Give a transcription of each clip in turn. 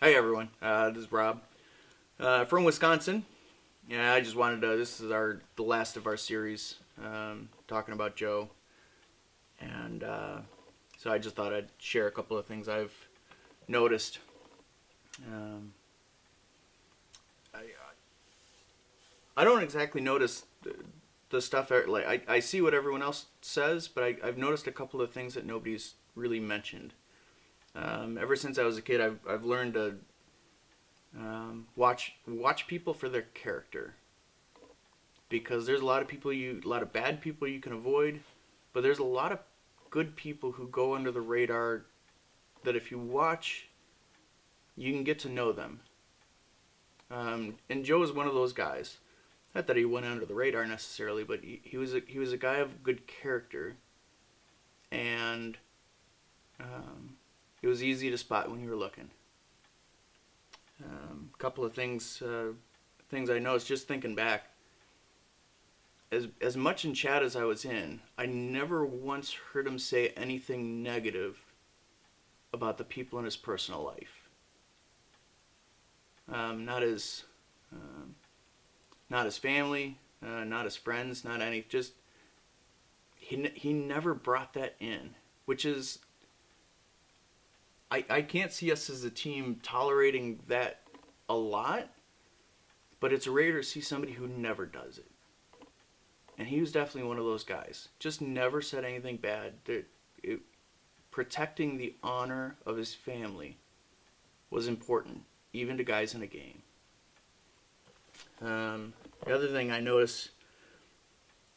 Hi everyone, this is Rob from Wisconsin. Yeah, I just wanted to. This is the last of our series talking about Joe, and so I just thought I'd share a couple of things I've noticed. Um, I I don't exactly notice the stuff like I see what everyone else says, but I've noticed a couple of things that nobody's really mentioned. Ever since I was a kid, I've learned to watch people for their character, because there's a lot of bad people you can avoid, but there's a lot of good people who go under the radar that if you watch, you can get to know them. And Joe is one of those guys. Not that he went under the radar necessarily, but he was a guy of good character, and it was easy to spot when you were looking. A couple of things I noticed just thinking back. As much in chat as I was in, I never once heard him say anything negative about the people in his personal life. Not his family, not his friends, not any. Just he never brought that in, which is I can't see us as a team tolerating that a lot, but it's rare to see somebody who never does it. And he was definitely one of those guys. Just never said anything bad. Protecting the honor of his family was important, even to guys in a game. The other thing I noticed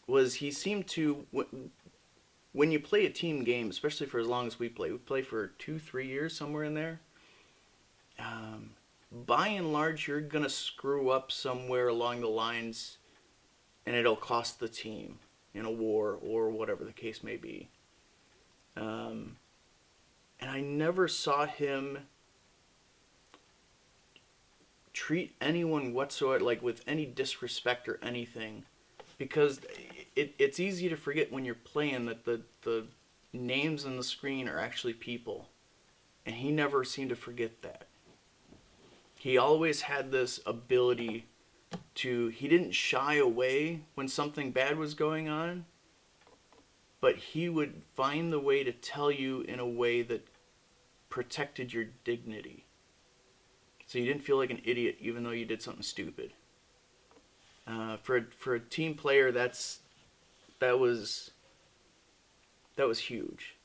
was he seemed to, when you play a team game, especially for as long as we play for 2-3 years, somewhere in there, by and large, you're going to screw up somewhere along the lines, and it'll cost the team in a war or whatever the case may be. And I never saw him treat anyone whatsoever like with any disrespect or anything, because it's easy to forget when you're playing that the names on the screen are actually people, and he never seemed to forget that. He always had this ability he didn't shy away when something bad was going on, but he would find the way to tell you in a way that protected your dignity, so you didn't feel like an idiot even though you did something stupid. For a team player, that was huge.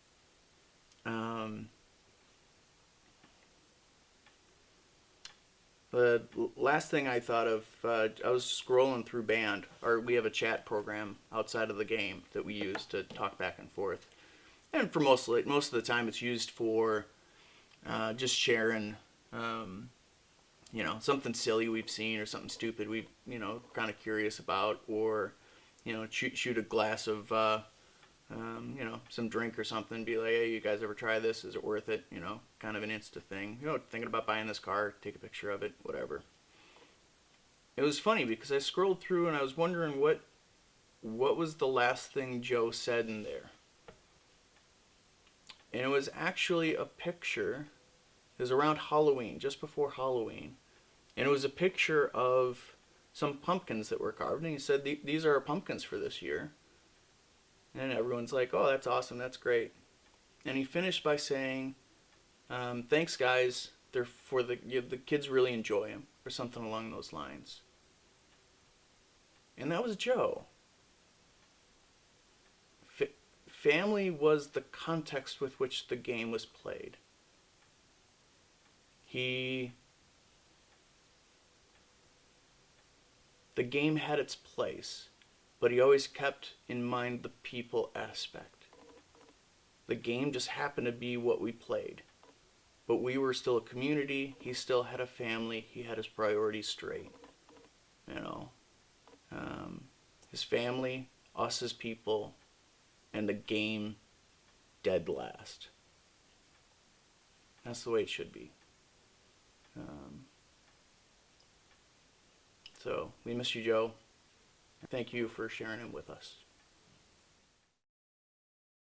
The last thing I thought of, I was scrolling through Band, or we have a chat program outside of the game that we use to talk back and forth, and for most of the time it's used for just sharing. Something silly we've seen or something stupid we kind of curious about, or shoot a glass of some drink or something, be like, hey, you guys ever try this, is it worth it, kind of an Insta thing, thinking about buying this car, take a picture of it, whatever. It was funny because I scrolled through and I was wondering what was the last thing Joe said in there, and it was actually a picture. It was around Halloween, just before Halloween. And it was a picture of some pumpkins that were carved. And he said, these are our pumpkins for this year. And everyone's like, oh, that's awesome, that's great. And he finished by saying, thanks, guys. They're for the kids really enjoy them, or something along those lines. And that was Joe. Family was the context with which the game was played. The game had its place, but he always kept in mind the people aspect. The game just happened to be what we played, but we were still a community. He still had a family. He had his priorities straight. His family, us as people, and the game dead last. That's the way it should be. So we miss you, Joe. Thank you for sharing it with us.